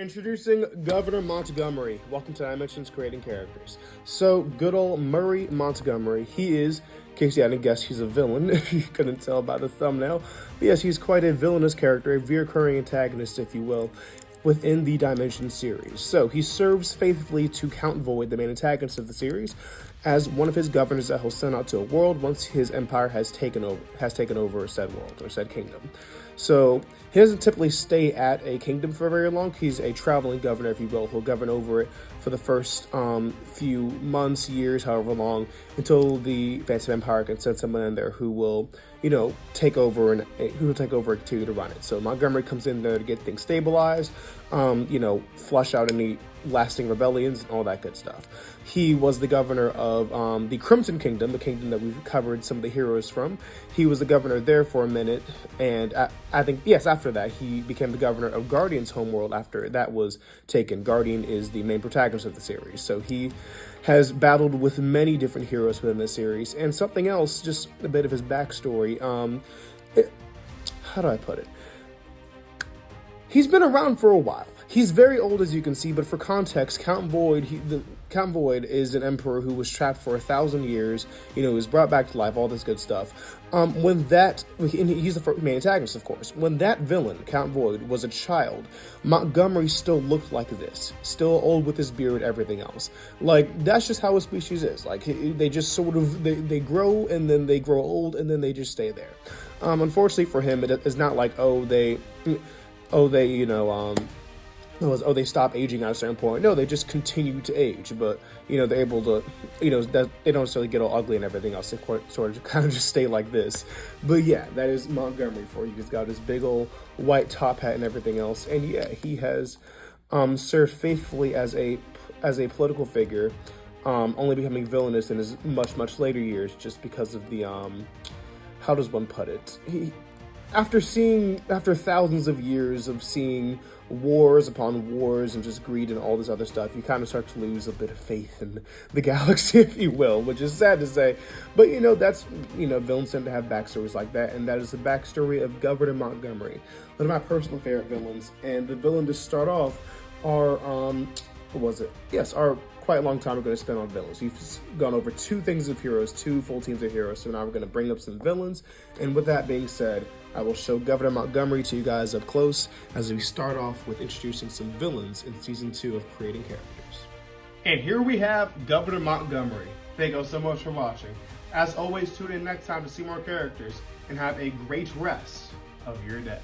Introducing Governor Montgomery. Welcome to Dimensions Creating Characters. So, good old Murray Montgomery. He is, in case you hadn't guessed, he's a villain, if you couldn't tell by the thumbnail. But yes, he's quite a villainous character, a recurring antagonist, if you will, within the Dimensions series. So, he serves faithfully to Count Void, the main antagonist of the series, as one of his governors that he'll send out to a world once his empire has taken over said world, or said kingdom. So, he doesn't typically stay at a kingdom for very long. He's a traveling governor, if you will. He'll govern over it for the first few months, years, however long, until the Phantom Empire can send someone in there who will, take over and continue to run it. So Montgomery comes in there to get things stabilized, flush out any lasting rebellions and all that good stuff. He was the governor of the Crimson Kingdom, the kingdom that we've covered some of the heroes from. He was the governor there for a minute, and I think, yes, after that, he became the governor of Guardian's homeworld after that was taken. Guardian is the main protagonist of the series, so he has battled with many different heroes within the series. And something else, just a bit of his backstory, how do I put it? He's been around for a while. He's very old, as you can see, but for context, Count Void is an emperor who was trapped for 1,000 years, was brought back to life, all this good stuff. He's the main antagonist, of course. When that villain, Count Void, was a child, Montgomery still looked like this. Still old with his beard, everything else. That's just how a species is. They just sort of, they grow, and then they grow old, and then they just stay there. Unfortunately for him, it's not like, they stop aging at a certain point. No, they just continue to age, but, they're able to, they don't necessarily get all ugly and everything else. They sort of kind of just stay like this. But yeah, that is Montgomery for you. He's got his big old white top hat and everything else. And yeah, he has served faithfully as a political figure, only becoming villainous in his much, much later years just because of the, how does one put it? After thousands of years of seeing wars upon wars and just greed and all this other stuff, you kind of start to lose a bit of faith in the galaxy, if you will, which is sad to say. But, villains tend to have backstories like that, and that is the backstory of Governor Montgomery, one of my personal favorite villains. And the villain to start off are, our quite a long time we're going to spend on villains. We've gone over two full teams of heroes, so now we're going to bring up some villains. And with that being said, I will show Governor Montgomery to you guys up close as we start off with introducing some villains in Season 2 of Creating Characters. And here we have Governor Montgomery. Thank you so much for watching. As always, tune in next time to see more characters, and have a great rest of your day.